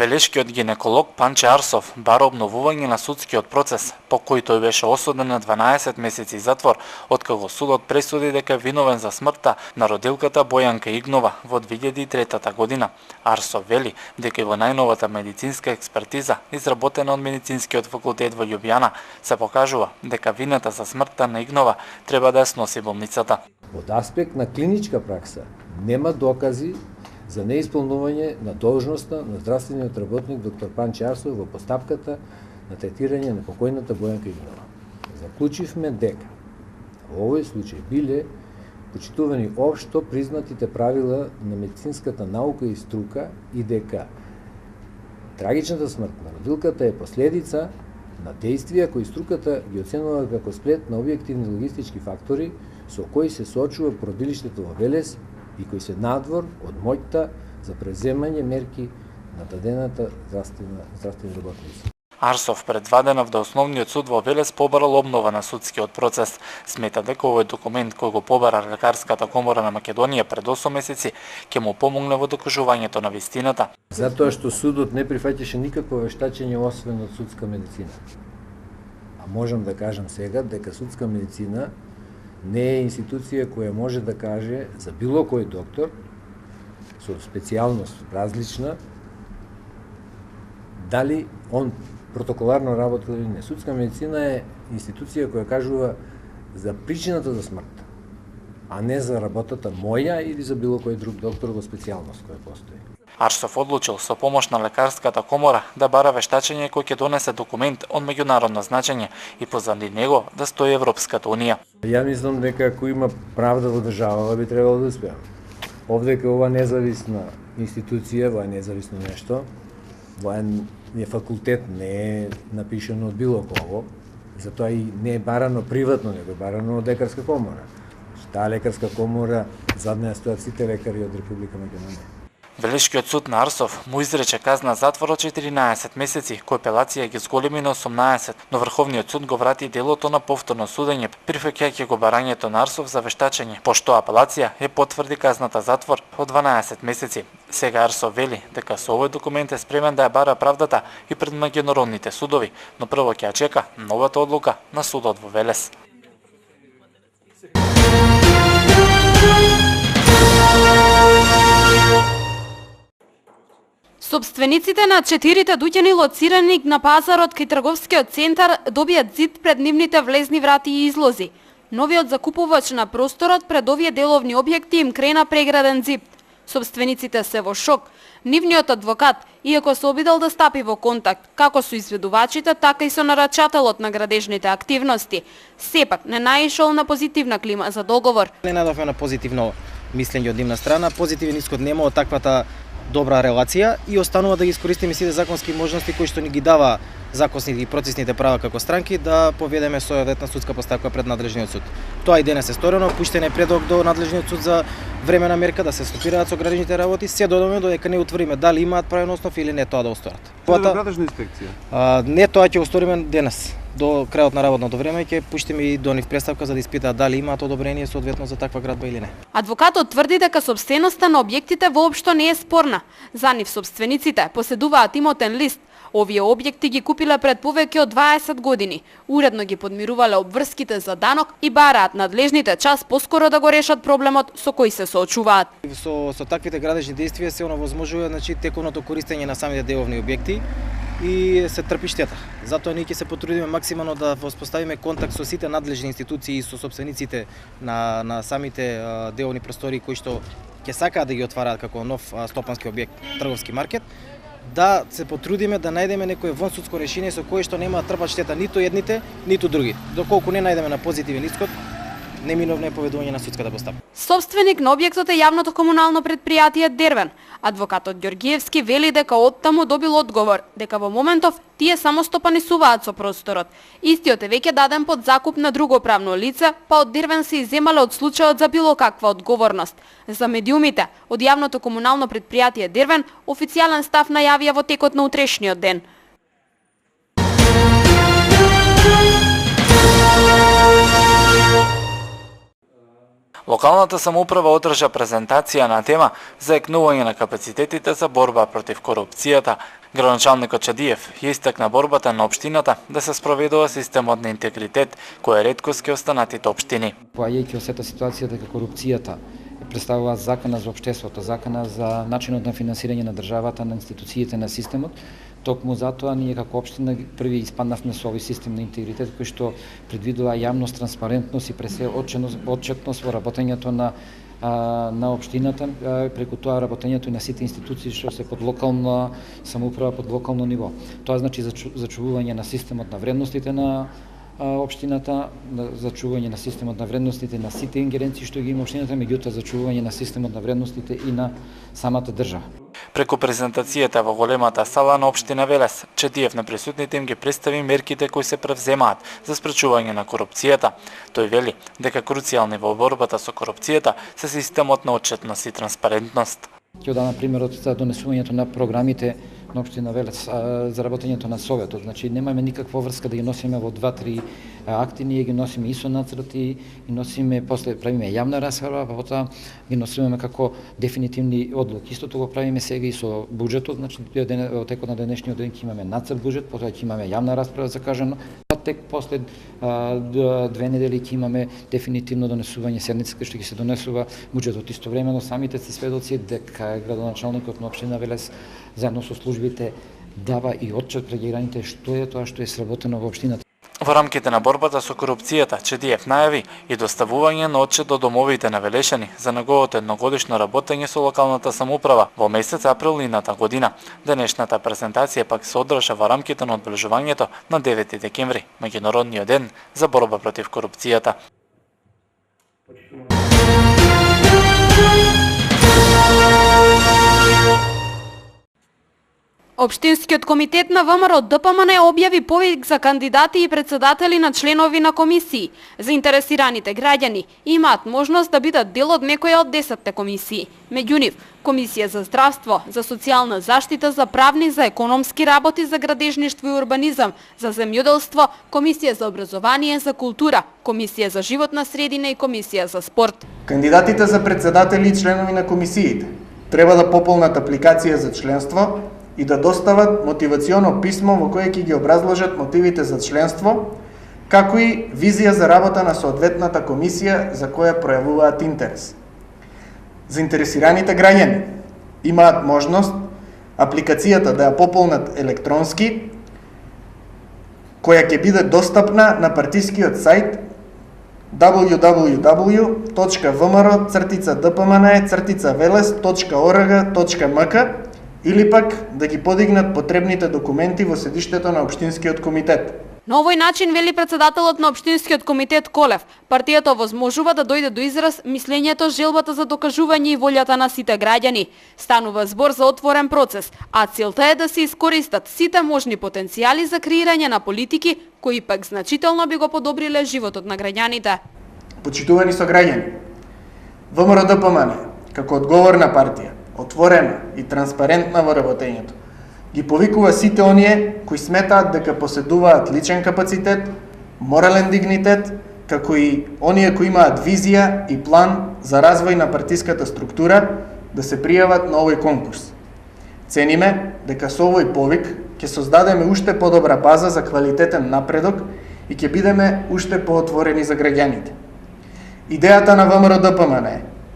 Белешкиот гинеколог Панче Арсов бара обновување на судскиот процес, по кој тој беше осуден на 12 месеци затвор, откако судот пресуди дека е виновен за смртта на родилката Бојанка Игнова во 2003 година. Арсов вели дека и во најновата медицинска експертиза, изработена од Медицинскиот факултет во Љубјана, се покажува дека вината за смртта на Игнова треба да ја сноси болницата. Од аспект на клиничка пракса нема докази за неисполнување на должноста на здравствениот работник доктор Панче Арсов во постапката на третирање на покојната Бојанка Игнова. Заклучивме дека во овој случај биле почитувани општо признатите правила на медицинската наука и струка и дека трагичната смрт на родилката е последица на действија кои струката ги оценува како сплет на објективни логистички фактори со кои се соочува породилиштето во Велес и кои се надвор од моќта за преземање мерки на дадената здравствени работници. Арсов пред 2 дена во Основниот суд во Велес побарал обнова на судскиот процес. Смета дека овој документ кој го побара Лекарската комора на Македонија пред 8 месеци ќе му помогне во докажувањето на вистината. Затоа што судот не прифаќаше никакво вештачење освен од судска медицина. А можам да кажам сега дека судска медицина не е институција која може да каже за било кој доктор со специјалност различна дали он протоколарно работи или не. Судска медицина е институција која кажува за причината за смртта, а не за работата моја или за било кој друг доктор во специјалност која постои. Арсов одлучил со помош на Лекарската комора да бара вештачење кој ќе донесе документ од меѓународно значење и позади него да стои Европската унија. Ја мислам дека ако има правда во државава би требало да успеам. Овдека ова независна институција, ова е независно нешто, ова е факултет, не е напишано од било кого, затоа и не е барано приватно, него е барано од Лекарска комора. Таа Лекарска комора зад неја стојат сите лекари од Република Македонија. Велешкиот суд на Арсов му изрече казна затвор од 14 месеци, кој апелација ги зголеми на 18, но Врховниот суд го врати делото на повторно судење, прифаќајќи го барањето на Арсов за вештачење, пошто апелација е потврди казната затвор од 12 месеци. Сега Арсов вели дека со овој документ е спремен да ја бара правдата и пред меѓународните судови, но прво ќе ја чека новата одлука на судот во Велес. Собствениците на 4 дуќани лоцирани на пазарот кај трговскиот центар добијат зид пред нивните влезни врати и излози. Новиот закупувач на просторот пред овие деловни објекти им крена преграден зид. Собствениците се во шок. Нивниот адвокат, иако се обидел да стапи во контакт како со изведувачите, така и со нарачателот на градежните активности, сепак не наишол на позитивна клима за договор. Не најдовме на позитивно мислење од нивна страна, позитивен исход нема од таквата добра релација и останува да ги искористиме сите законски можности кои што ни ги дава законсните и процесните права како странки да поведеме соодветна судска постапка пред надлежниот суд. Тоа и денес е сторено, пуштен е предлог до надлежниот суд за времена мерка да се стопираат со градежните работи, се додека не утврдиме дали имаат правен основ или не тоа да осторат. Градежна инспекција? Не, тоа ќе осториме денес. До крајот на работното време ќе пуштиме и до нив представка за да испитаат дали имаат одобрение соодветно за таква градба или не. Адвокатот тврди дека собственоста на објектите воопшто не е спорна. За нив собствениците поседуваат имотен лист. Овие објекти ги купиле пред повеќе од 20 години. Уредно ги подмирувале обврските за данок и бараат надлежните час поскоро да го решат проблемот со кој се соочуваат. Со таквите градежни действија се онавозможува тековното користење на самите деловни објекти и се трпи штета. Затоа ние ќе се потрудиме максимално да воспоставиме контакт со сите надлежни институции и со собствениците на самите деловни простори кои што ќе сакаат да ги отвараат како нов стопански објект, трговски маркет, да се потрудиме да најдеме некое вонсудско решение со кое што нема да трпат штета ниту едните, ниту други. Доколку не најдеме на позитивен исход, неминовно е поведување на судската постапка. Собственик на објектот е јавното комунално предпријатие Дервен. Адвокатот Ѓоргиевски вели дека оттаму добил одговор дека во моментов тие само стопанисуваат со просторот. Истиот е веќе даден под закуп на друго правно лице, па од Дервен се изземале од случајот за било каква одговорност. За медиумите од јавното комунално предпријатие Дервен официјален став најавија во текот на утрешниот ден. Локалната самоуправа одржа презентација на тема заекнување на капацитетите за борба против корупцијата. Градоначалникот Чадиев ја истакна борбата на општината да се спроведува системот на интегритет, кој е реткост ке останатите општини. Поаѓајќи осета ситуација дека корупцијата представува закана за општеството, закана за начинот на финансирање на државата, на институциите на системот, токму затоа ние како општина први испаднавме со овој систем на интегритет кој што предвидува јавност, транспарентност и пресе отчетност во работењето на општината, преку тоа работењето и на сите институции што се под локална самоуправа, под локално ниво. Тоа значи зачувување на системот на вредностите на општината, зачувување на системот на вредностите на сите ингеренции што ги има општината, меѓутоа зачувување на системот на вредностите и на самата држава. Преку презентацијата во големата сала на општина Велес, Четиев на присутните им ги представи мерките кои се превземаат за спречување на корупцијата. Тој вели дека круцијални во борбата со корупцијата се системот на отчетност и транспарентност. Ќе дадам примерот за донесувањето на програмите на општина Велес за работењето на советот. Значи немаме никаква врска да ги носиме во 2-3 акти, ние ги носиме и со нацрти, и носиме после правиме јавна расправа, па потоа ги носиме како дефинитивни одлуки. Истото го правиме сега и со буџетот, значи во текот на денешниот ден ќе имаме нацрт буџет, потоа ќе имаме јавна расправа закажано, па тек после 2 недели ќе имаме дефинитивно донесување седницата што ќе се донесува буџетот. Истовремено самите се сведоци дека градоначалникот на општина Велес заедно со службите дава и отчет пред граѓаните што е тоа што е сработено во општината. Во рамките на борбата со корупцијата, Четиев најави и доставување на отчет до домовите на Велешани за неговото едногодишно работење со локалната самоуправа во месец април ината година. Денешната презентација пак се одржа во рамките на одбележувањето на 9 декември, меѓународниот ден за борба против корупцијата. Општинскиот комитет на ВМРО ДПМН објави повик за кандидати и председатели на членови на комисии. Заинтересираните граѓани имаат можност да бидат дел од некоја од 10 комисии. Меѓу нив Комисија за здравство, за социјална заштита, за правни, за економски работи, за градежништво и урбанизам, за земјоделство, Комисија за образование, за култура, Комисија за животна средина и Комисија за спорт. Кандидатите за председатели и членови на комисиите треба да пополнат апликација за членство и да достават мотивационо писмо во кое ќе ги образложат мотивите за членство, како и визија за работа на соодветната комисија за која пројавуваат интерес. Заинтересираните граѓани имаат можност апликацијата да ја пополнат електронски, која ќе биде достапна на партискиот сајт www.vmro-dpmne-veles.org.mk или пак да ги подигнат потребните документи во седиштето на Општинскиот комитет. На овој начин, вели председателот на Општинскиот комитет Колев, партијата овозможува да дојде до израз мислењето, желбата за докажување и волјата на сите граѓани. Станува збор за отворен процес, а целта е да се искористат сите можни потенцијали за креирање на политики кои пак значително би го подобриле животот на граѓаните. Почитувани сограѓани, ВМРО ДПМН, како одговорна партија, отворена и транспарентна во работењето, ги повикува сите оние кои сметаат дека поседуваат личен капацитет, морален дигнитет, како и оние кои имаат визија и план за развој на партиската структура да се пријават на овој конкурс. Цениме дека со овој повик ќе создадеме уште подобра база за квалитетен напредок и ќе бидеме уште поотворени за граѓаните. Идејата на ВМРО ДПМН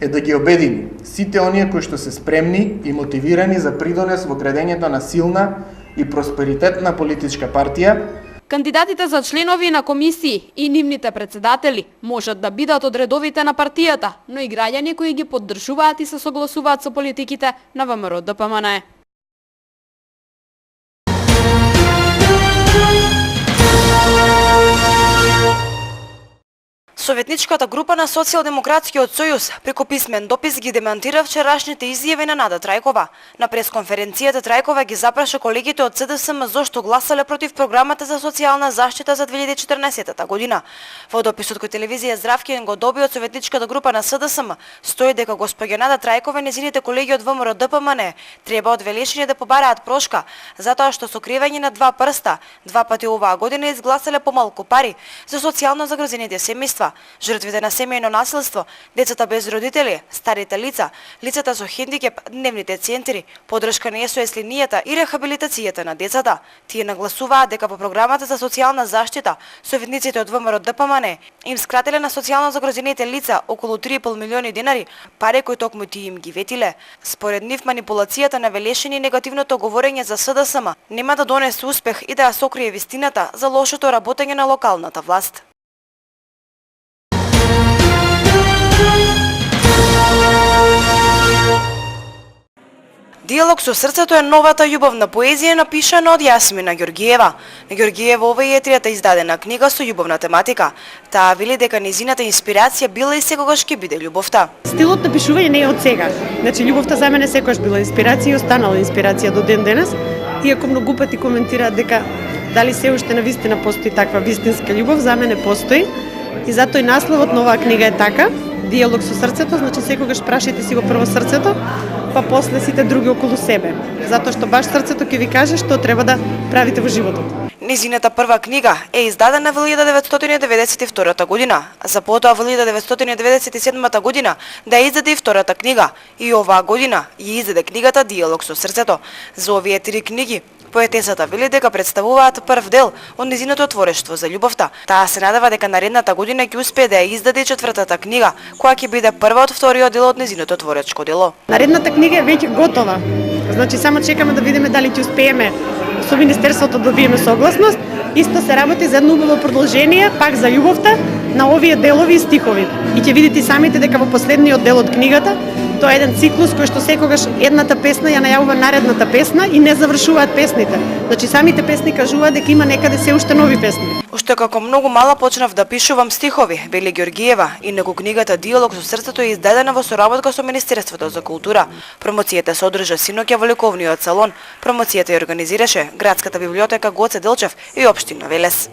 е да ги обедини сите оние кои што се спремни и мотивирани за придонес во градењето на силна и просперитетна политичка партија. Кандидатите за членови на комисии и нивните председатели можат да бидат од редовите на партијата, но и граѓани кои ги поддржуваат и се согласуваат со политиките на ВМРО ДПМН. Советничката група на Социјалдемократскиот сојуз преку писмен допис ги демантира вчерашните изјави на Нада Трајкова. На пресконференцијата Трајкова ги запраша колегите од СДСМ зошто гласале против програмата за социјална заштита за 2014 година. Во дописот кој телевизија Здравкен го доби од советничката група на СДСМ стои дека госпоѓа Нада Трајкова и нејзините колеги од ВМРО ДПМН треба од Велешани да побараат прошка затоа што со кривање на два прста два пати оваа година изгласале помалку пари за социјално загрозените семејства. лица, жртвите на семејно насилство, децата без родители, старите лица, лицата со хендикеп, дневните центри, подршка на СОС линијата и рехабилитацијата на децата. Тие нагласуваат дека по програмата за социјална заштита, советниците од ВМРО ДПМН им скратиле на социјално загрозените лица околу 3,5 милиони денари, пари кои токму тие им ги ветиле. Според нив манипулацијата на велешење и негативното говорење за СДСМ нема да донесе успех и да ја сокрие вистината за лошото работење на локалната власт. Диалог со срцето е новата љубовна поезија напишана од Јасмина Ѓоргиева. Ѓоргиева ова е третата издадена книга со љубовна тематика. Таа вели дека незината инспирација била и секогаш ќе биде љубовта. Стилот на пишување не е од сега. Значи љубовта за мене секогаш била инспирација и останала инспирација до ден денес. Иако многу пати коментираат дека дали се уште навистина постои таква вистинска љубов, за мене постои. И затоа и насловот на оваа книга е така, Диалог со срцето, значи секогаш прашајте си го прво срцето, па после сите други околу себе. Затоа што баш срцето ќе ви каже што треба да правите во животот. Незината прва книга е издадена во 1992 година, за потоа во 1997 година да ја издаде и втората книга, и оваа година ја издаде книгата Диалог со срцето. За овие три книги поетесата вели дека представуваат прв дел од незиното творештво за љубовта. Таа се надева дека наредната година ќе успее да ја издаде четвртата книга, која ќе биде прва од вториот дел од незиното творечко дело. Наредната книга е веќе готова. Значи само чекаме да видиме дали ќе успееме со Министерството да добиеме согласност. Исто се работи за едно убаво продолжение, пак за љубовта, на овие делови и стихови. И ќе видите самите дека во последниот дел од книгата тоа е еден циклус кој што секогаш едната песна ја најавува наредната песна и не завршуваат песните. Значи самите песни кажуваат дека има некаде се уште нови песни. Уште како многу мала почнав да пишувам стихови, вели Ѓоргиева, и него книгата Диалог со срцето е издадена во соработка со Министерството за култура. Промоцијата се одржа синоќа во лековниот салон. Промоцијата ја организираше Градската библиотека Гоце Делчев и општина Велес.